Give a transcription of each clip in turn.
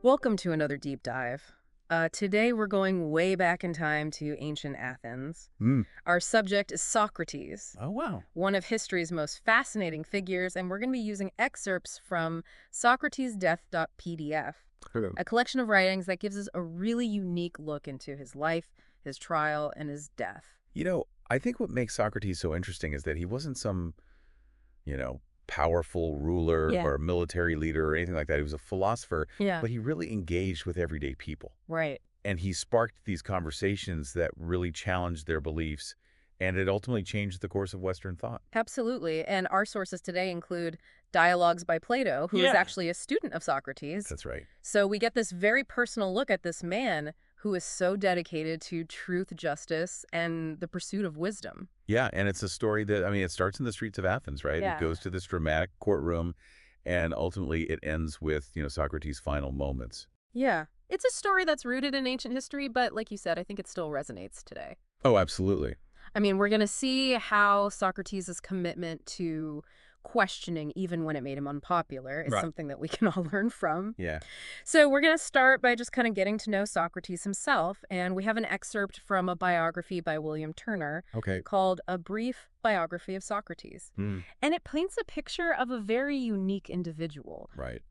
Welcome to another deep dive. Today we're going way back in time to ancient Athens. Mm. Our subject is Socrates, Oh, wow. one of history's most fascinating figures, and we're going to be using excerpts from socratesdeath.pdf, Hello. a collection of writings that gives us a really unique look into his life, his trial, and his death. I think what makes Socrates so interesting is that he wasn't some, powerful ruler Yeah. or military leader or anything like that. He was a philosopher, Yeah. but he really engaged with everyday people. Right. And he sparked these conversations that really challenged their beliefs, and it ultimately changed the course of Western thought. Absolutely. And our sources today include dialogues by Plato, who is Yeah. actually a student of Socrates. That's right. So we get this very personal look at this man who is so dedicated to truth, justice, and the pursuit of wisdom. Yeah, and it's a story that, it starts in the streets of Athens, right? It Yeah. goes to this dramatic courtroom, and ultimately it ends with, Socrates' final moments. Yeah. It's a story that's rooted in ancient history, but like you said, I think it still resonates today. Oh, absolutely. I mean, we're going to see how Socrates' commitment to questioning, even when it made him unpopular, is Right. something that we can all learn from. Yeah. So we're going to start by just kind of getting to know Socrates himself, and we have an excerpt from a biography by William Turner Okay. called A Brief Biography of Socrates. Mm. And it paints a picture of a very unique individual. Right.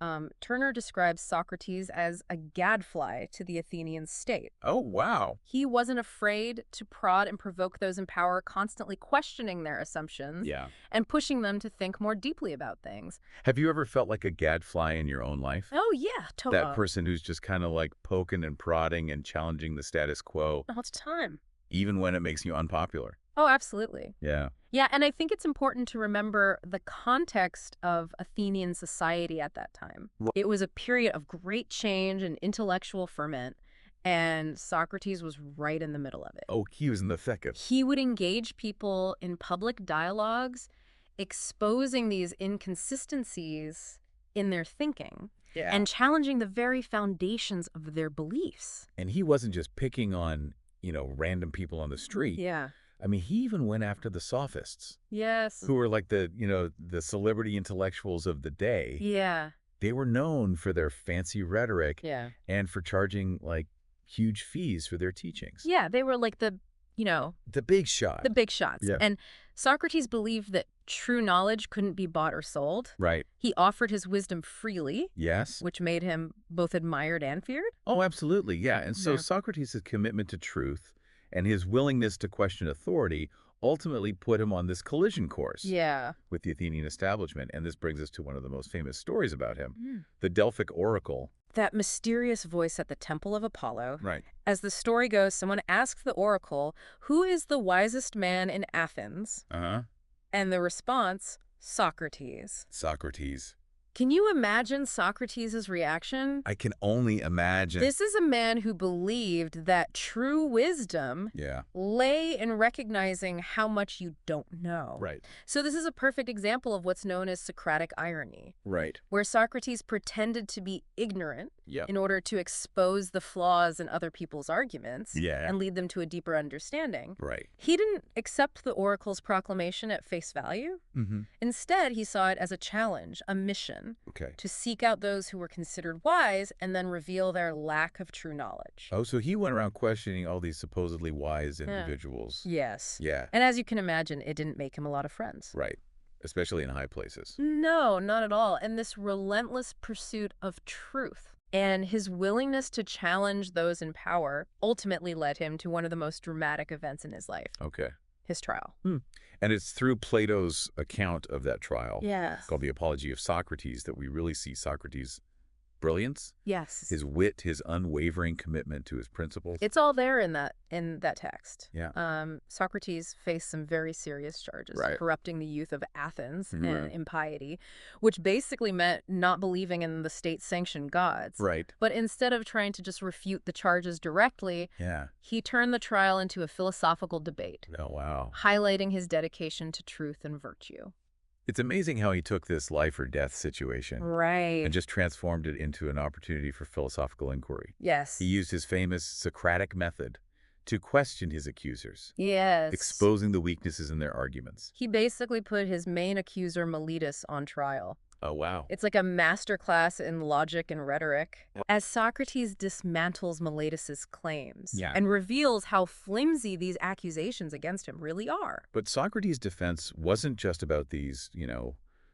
Turner describes Socrates as a gadfly to the Athenian state. Oh, wow. He wasn't afraid to prod and provoke those in power, constantly questioning their assumptions Yeah. and pushing them to think more deeply about things. Have you ever felt like a gadfly in your own life? Oh, yeah, totally. That person who's just kind of like poking and prodding and challenging the status quo, All the time. even when it makes you unpopular. Oh, absolutely. Yeah. Yeah, and I think it's important to remember the context of Athenian society at that time. Ri- It was a period of great change and intellectual ferment, and Socrates was right in the middle of it. Oh, he was in the thick of. He would engage people in public dialogues, exposing these inconsistencies in their thinking Yeah. and challenging the very foundations of their beliefs. And he wasn't just picking on, random people on the street. Yeah. He even went after the sophists, Yes. who were like the celebrity intellectuals of the day. Yeah. They were known for their fancy rhetoric Yeah. and for charging like huge fees for their teachings. Yeah, they were like the big shot. the big shots. Yeah. And Socrates believed that true knowledge couldn't be bought or sold. Right. He offered his wisdom freely, Yes. which made him both admired and feared. Oh, absolutely. Yeah. And so Yeah. Socrates' commitment to truth and his willingness to question authority ultimately put him on this collision course Yeah. with the Athenian establishment. And this brings us to one of the most famous stories about him, Mm. the Delphic oracle. That mysterious voice at the temple of Apollo. Right. As the story goes, someone asked the oracle, "Who is the wisest man in Athens?" Uh-huh. And the response, "Socrates." Socrates. Can you imagine Socrates' reaction? I can only imagine. This is a man who believed that true wisdom Yeah. lay in recognizing how much you don't know. Right. So this is a perfect example of what's known as Socratic irony, Right. where Socrates pretended to be ignorant Yeah. in order to expose the flaws in other people's arguments Yeah. and lead them to a deeper understanding. Right. He didn't accept the oracle's proclamation at face value. Mm-hmm. Instead, he saw it as a challenge, a mission, Okay. to seek out those who were considered wise and then reveal their lack of true knowledge. Oh, so he went around questioning all these supposedly wise Yeah. individuals. Yes. Yeah. And as you can imagine, it didn't make him a lot of friends. Right. Especially in high places. No, not at all. And this relentless pursuit of truth and his willingness to challenge those in power ultimately led him to one of the most dramatic events in his life, Okay. his trial. And it's through Plato's account of that trial, Yes. called The Apology of Socrates, that we really see Socrates' brilliance, Yes. his wit, his unwavering commitment to his principles. It's all there in that text. Yeah. Socrates faced some very serious charges, Right. corrupting the youth of Athens and Right. impiety, which basically meant not believing in the state-sanctioned gods. Right. But instead of trying to just refute the charges directly, Yeah. he turned the trial into a philosophical debate, Oh, wow. highlighting his dedication to truth and virtue. It's amazing how he took this life or death situation Right. and just transformed it into an opportunity for philosophical inquiry. Yes. He used his famous Socratic method to question his accusers, Yes. exposing the weaknesses in their arguments. He basically put his main accuser, Miletus, on trial. Oh, wow. It's like a masterclass in logic and rhetoric. As Socrates dismantles Meletus's claims Yeah. and reveals how flimsy these accusations against him really are. But Socrates' defense wasn't just about these,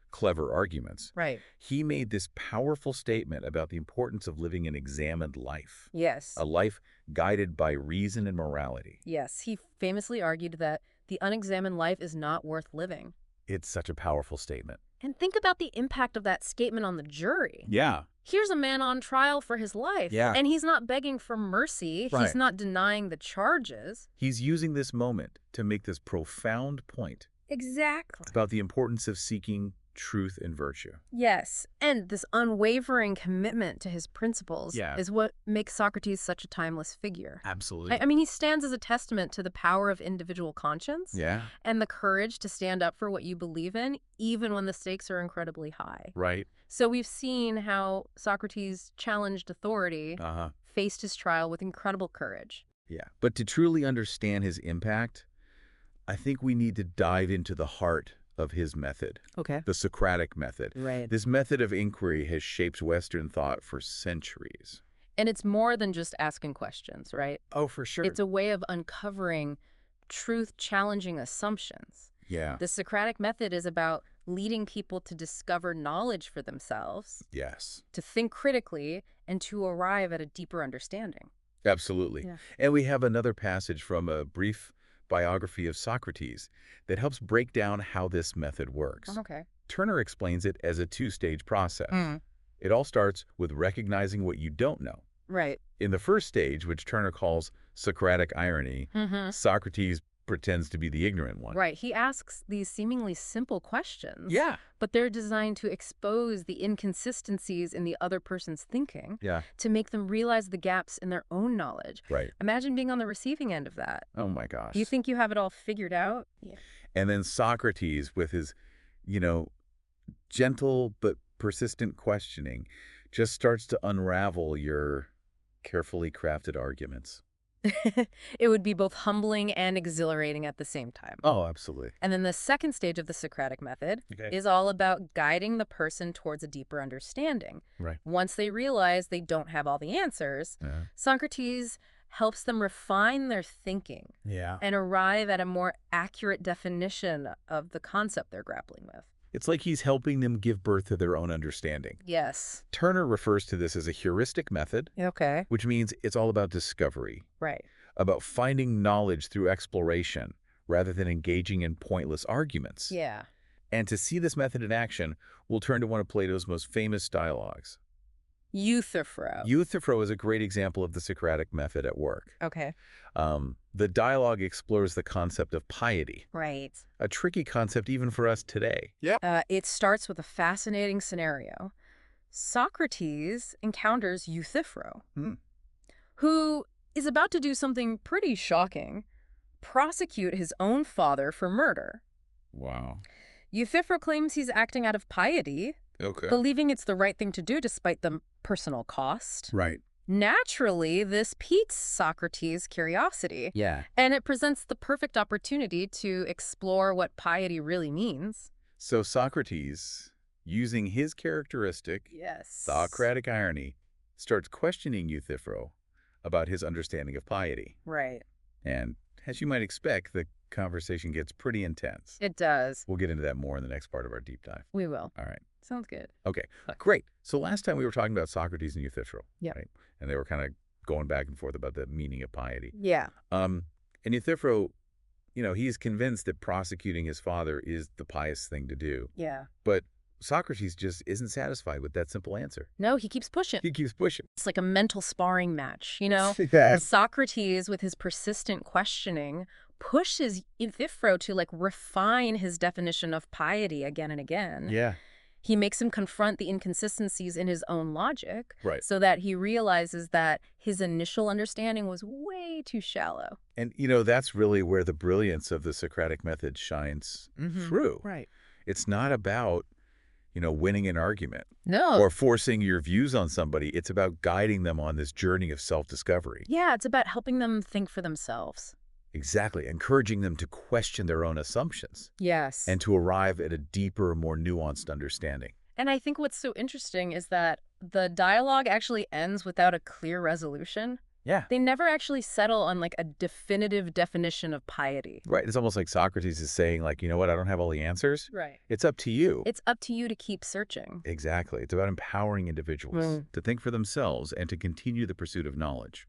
clever arguments. Right. He made this powerful statement about the importance of living an examined life, Yes. a life guided by reason and morality. Yes, he famously argued that the unexamined life is not worth living. It's such a powerful statement. And think about the impact of that statement on the jury. Yeah. Here's a man on trial for his life, Yeah. and he's not begging for mercy. Right. He's not denying the charges. He's using this moment to make this profound point Exactly. about the importance of seeking truth and virtue. Yes, and this unwavering commitment to his principles Yeah. is what makes Socrates such a timeless figure. Absolutely. I mean, he stands as a testament to the power of individual conscience Yeah. and the courage to stand up for what you believe in, even when the stakes are incredibly high. Right. So we've seen how Socrates challenged authority, Uh-huh. faced his trial with incredible courage. Yeah. But to truly understand his impact, I think we need to dive into the heart of his method, Okay. the Socratic method. Right. This method of inquiry has shaped Western thought for centuries. And it's more than just asking questions, right? Oh, for sure. It's a way of uncovering truth-challenging assumptions. Yeah. The Socratic method is about leading people to discover knowledge for themselves, Yes. to think critically, and to arrive at a deeper understanding. Absolutely. Yeah. And we have another passage from a brief biography of Socrates that helps break down how this method works. Okay. Turner explains it as a two-stage process. Mm. It all starts with recognizing what you don't know. Right. In the first stage, which Turner calls Socratic irony, Mm-hmm. Socrates pretends to be the ignorant one. Right. He asks these seemingly simple questions, Yeah. but they're designed to expose the inconsistencies in the other person's thinking, Yeah. to make them realize the gaps in their own knowledge. Right. Imagine being on the receiving end of that. Oh, my gosh. You think you have it all figured out? Yeah. And then Socrates, with his, gentle but persistent questioning, just starts to unravel your carefully crafted arguments. It would be both humbling and exhilarating at the same time. Oh, absolutely. And then the second stage of the Socratic method Okay. is all about guiding the person towards a deeper understanding. Right. Once they realize they don't have all the answers, Yeah. Socrates helps them refine their thinking Yeah. and arrive at a more accurate definition of the concept they're grappling with. It's like he's helping them give birth to their own understanding. Yes. Turner refers to this as a heuristic method, Okay. which means it's all about discovery, Right. about finding knowledge through exploration rather than engaging in pointless arguments. Yeah. And to see this method in action, we'll turn to one of Plato's most famous dialogues. Euthyphro. Euthyphro is a great example of the Socratic method at work. Okay. The dialogue explores the concept of piety, Right. a tricky concept even for us today. Yeah. It starts with a fascinating scenario. Socrates encounters Euthyphro, who is about to do something pretty shocking, prosecute his own father for murder. Wow. Euthyphro claims he's acting out of piety, Okay. believing it's the right thing to do despite the personal cost. Right. Naturally, this piques Socrates' curiosity, Yeah. and it presents the perfect opportunity to explore what piety really means. So Socrates, using his characteristic Yes. Socratic irony, starts questioning Euthyphro about his understanding of piety. Right. And as you might expect, the conversation gets pretty intense. It does. We'll get into that more in the next part of our deep dive. We will. All right. Sounds good. Okay, great. So last time we were talking about Socrates and Euthyphro, Yeah. right? And they were kind of going back and forth about the meaning of piety. Yeah. And Euthyphro, he's convinced that prosecuting his father is the pious thing to do. Yeah. But Socrates just isn't satisfied with that simple answer. No, he keeps pushing. He keeps pushing. It's like a mental sparring match, you know? Yes. Socrates, with his persistent questioning, pushes Euthyphro to refine his definition of piety again and again. Yeah. He makes him confront the inconsistencies in his own logic, Right. so that he realizes that his initial understanding was way too shallow. And, that's really where the brilliance of the Socratic method shines through. Right. It's not about, winning an argument No. or forcing your views on somebody. It's about guiding them on this journey of self-discovery. Yeah, it's about helping them think for themselves. Exactly. Encouraging them to question their own assumptions Yes. and to arrive at a deeper, more nuanced understanding. And I think what's so interesting is that the dialogue actually ends without a clear resolution. Yeah. They never actually settle on like a definitive definition of piety. Right. It's almost like Socrates is saying, like, you know what? I don't have all the answers. Right. It's up to you. It's up to you to keep searching. Exactly. It's about empowering individuals to think for themselves and to continue the pursuit of knowledge.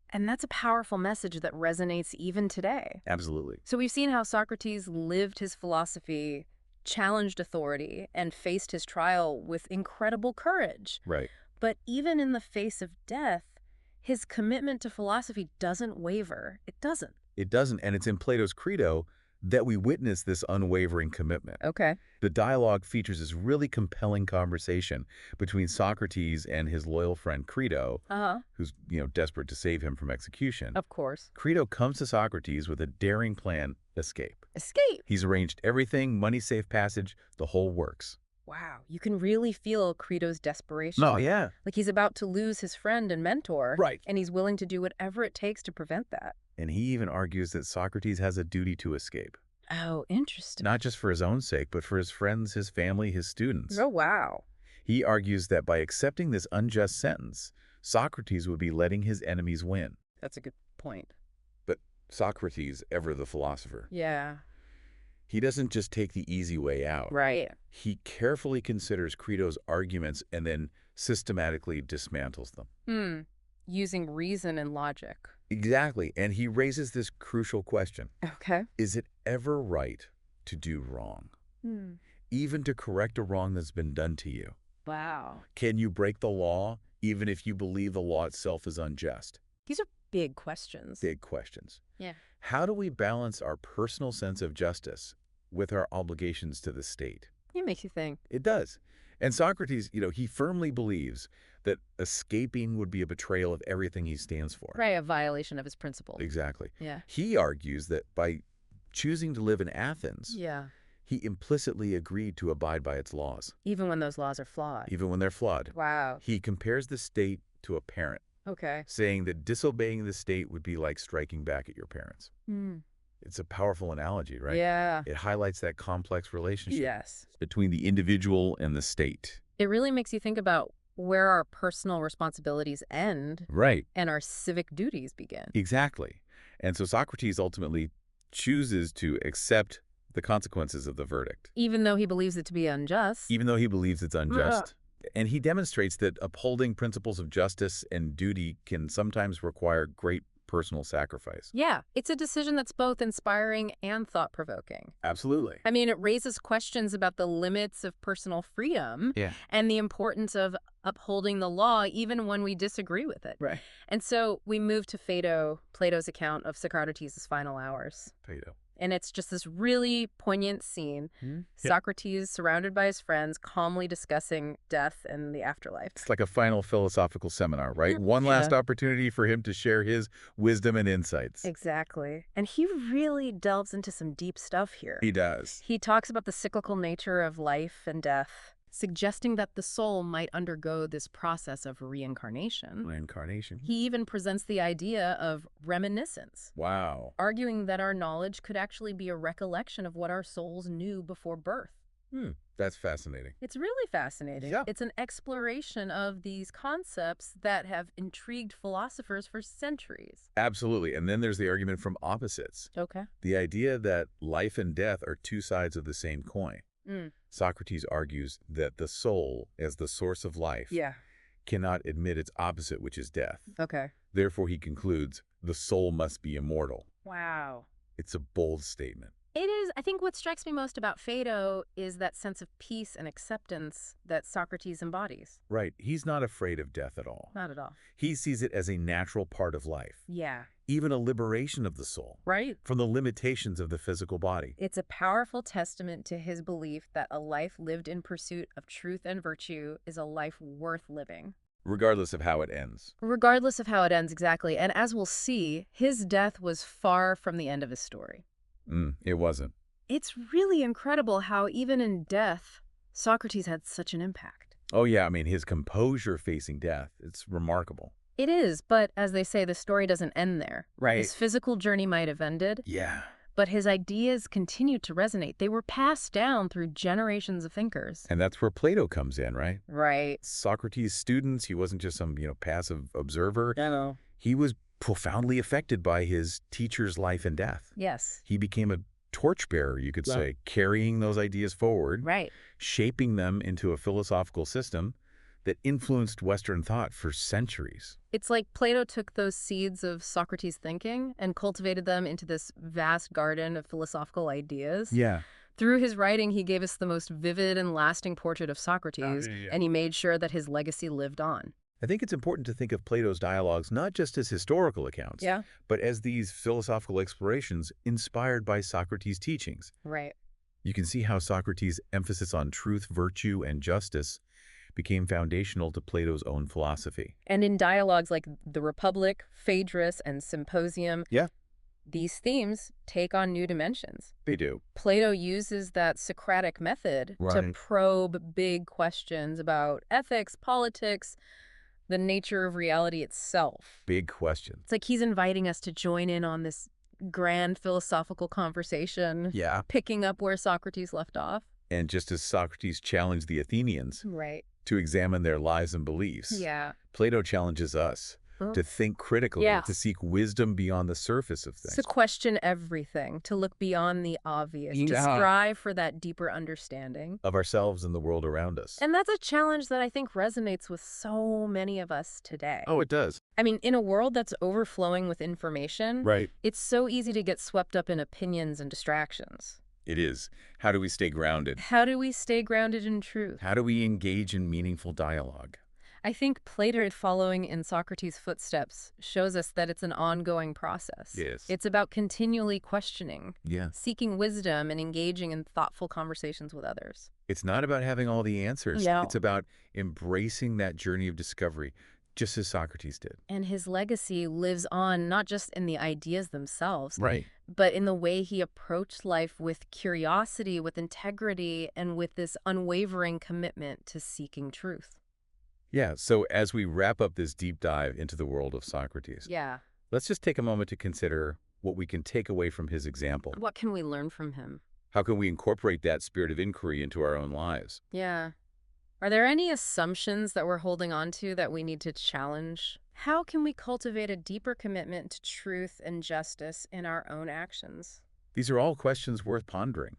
And that's a powerful message that resonates even today. Absolutely. So we've seen how Socrates lived his philosophy, challenged authority, and faced his trial with incredible courage. Right. But even in the face of death, his commitment to philosophy doesn't waver. It doesn't. It doesn't. And it's in Plato's Credo that we witness this unwavering commitment. Okay. The dialogue features this really compelling conversation between Socrates and his loyal friend Crito, who's, desperate to save him from execution. Of course. Crito comes to Socrates with a daring plan: escape. Escape! He's arranged everything, money, safe passage, the whole works. Wow. You can really feel Crito's desperation. No, yeah. Like he's about to lose his friend and mentor. Right. And he's willing to do whatever it takes to prevent that. And he even argues that Socrates has a duty to escape. Oh, interesting. Not just for his own sake, but for his friends, his family, his students. Oh, wow. He argues that by accepting this unjust sentence, Socrates would be letting his enemies win. That's a good point. But Socrates, ever the philosopher, Yeah. he doesn't just take the easy way out. Right. He carefully considers Crito's arguments and then systematically dismantles them. Using reason and logic. Exactly. And he raises this crucial question. Okay. Is it ever right to do wrong? Even to correct a wrong that's been done to you? Wow. Can you break the law even if you believe the law itself is unjust? These are big questions. Big questions. Yeah. How do we balance our personal sense of justice with our obligations to the state? It makes you think. It does. And Socrates, he firmly believes that escaping would be a betrayal of everything he stands for. Right, a violation of his principle. Exactly. Yeah. He argues that by choosing to live in Athens, Yeah. he implicitly agreed to abide by its laws. Even when those laws are flawed. Even when they're flawed. Wow. He compares the state to a parent, Okay. saying that disobeying the state would be like striking back at your parents. It's a powerful analogy, right? Yeah. It highlights that complex relationship Yes. between the individual and the state. It really makes you think about where our personal responsibilities end Right. and our civic duties begin. Exactly. And so Socrates ultimately chooses to accept the consequences of the verdict, Even though he believes it to be unjust. even though he believes it's unjust. And he demonstrates that upholding principles of justice and duty can sometimes require great personal sacrifice. Yeah, it's a decision that's both inspiring and thought-provoking. Absolutely. I mean, it raises questions about the limits of personal freedom and the importance of upholding the law even when we disagree with it. Right. And so we move to Phaedo, Plato's account of Socrates' final hours. Phaedo. And it's just this really poignant scene. Socrates, surrounded by his friends, calmly discussing death and the afterlife. It's like a final philosophical seminar, right? One last opportunity for him to share his wisdom and insights. Exactly. And he really delves into some deep stuff here. He does. He talks about the cyclical nature of life and death, suggesting that the soul might undergo this process of reincarnation. Reincarnation. He even presents the idea of reminiscence, Wow. arguing that our knowledge could actually be a recollection of what our souls knew before birth. That's fascinating. It's really fascinating. Yeah. It's an exploration of these concepts that have intrigued philosophers for centuries. Absolutely. And then there's the argument from opposites. Okay. The idea that life and death are two sides of the same coin. Socrates argues that the soul, as the source of life, cannot admit its opposite, which is death. Okay. Therefore, he concludes, the soul must be immortal. Wow. It's a bold statement. It is. I think what strikes me most about Phaedo is that sense of peace and acceptance that Socrates embodies. Right. He's not afraid of death at all. Not at all. He sees it as a natural part of life, Yeah. even a liberation of the soul Right. from the limitations of the physical body. It's a powerful testament to his belief that a life lived in pursuit of truth and virtue is a life worth living. Regardless of how it ends. Regardless of how it ends, exactly. And as we'll see, his death was far from the end of his story. It wasn't. It's really incredible how even in death, Socrates had such an impact. Oh, yeah. I mean, his composure facing death, it's remarkable. It is, but as they say, the story doesn't end there. Right. His physical journey might have ended, Yeah. But his ideas continued to resonate. They were passed down through generations of thinkers. And that's where Plato comes in, right? Right. Socrates' students, he wasn't just some, passive observer. I know. He was profoundly affected by his teacher's life and death. Yes. He became a torchbearer, you could say, carrying those ideas forward, right, shaping them into a philosophical system that influenced Western thought for centuries. It's like Plato took those seeds of Socrates' thinking and cultivated them into this vast garden of philosophical ideas. Yeah. Through his writing, he gave us the most vivid and lasting portrait of Socrates, and he made sure that his legacy lived on. I think it's important to think of Plato's dialogues not just as historical accounts, but as these philosophical explorations inspired by Socrates' teachings. Right. You can see how Socrates' emphasis on truth, virtue, and justice became foundational to Plato's own philosophy. And in dialogues like The Republic, Phaedrus, and Symposium, these themes take on new dimensions. They do. Plato uses that Socratic method to probe big questions about ethics, politics, the nature of reality itself. Big questions. It's like he's inviting us to join in on this grand philosophical conversation, picking up where Socrates left off. And just as Socrates challenged the Athenians to examine their lives and beliefs, Plato challenges us to think critically, to seek wisdom beyond the surface of things. To question everything, to look beyond the obvious, to strive for that deeper understanding of ourselves and the world around us. And that's a challenge that I think resonates with so many of us today. Oh, it does. I mean, in a world that's overflowing with information, it's so easy to get swept up in opinions and distractions. It is. How do we stay grounded? How do we stay grounded in truth? How do we engage in meaningful dialogue? I think Plato, following in Socrates' footsteps, shows us that it's an ongoing process. Yes. It's about continually questioning, Yeah. seeking wisdom, and engaging in thoughtful conversations with others. It's not about having all the answers. No. It's about embracing that journey of discovery, just as Socrates did. And his legacy lives on not just in the ideas themselves, Right. but in the way he approached life with curiosity, with integrity, and with this unwavering commitment to seeking truth. Yeah, so as we wrap up this deep dive into the world of Socrates, let's just take a moment to consider what we can take away from his example. What can we learn from him? How can we incorporate that spirit of inquiry into our own lives? Yeah. Are there any assumptions that we're holding on to that we need to challenge? How can we cultivate a deeper commitment to truth and justice in our own actions? These are all questions worth pondering,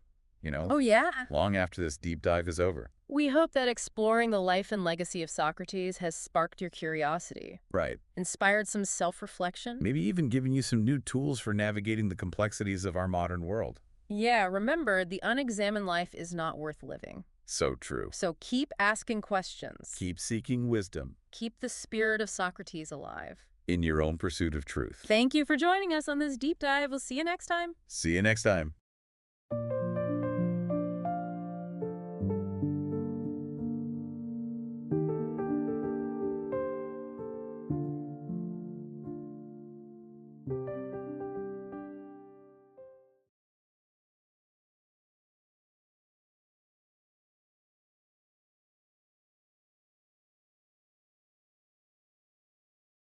Oh, yeah. long after this deep dive is over. We hope that exploring the life and legacy of Socrates has sparked your curiosity. Right. Inspired some self-reflection. Maybe even giving you some new tools for navigating the complexities of our modern world. Yeah, remember, the unexamined life is not worth living. So true. So keep asking questions. Keep seeking wisdom. Keep the spirit of Socrates alive. In your own pursuit of truth. Thank you for joining us on this deep dive. We'll see you next time. See you next time.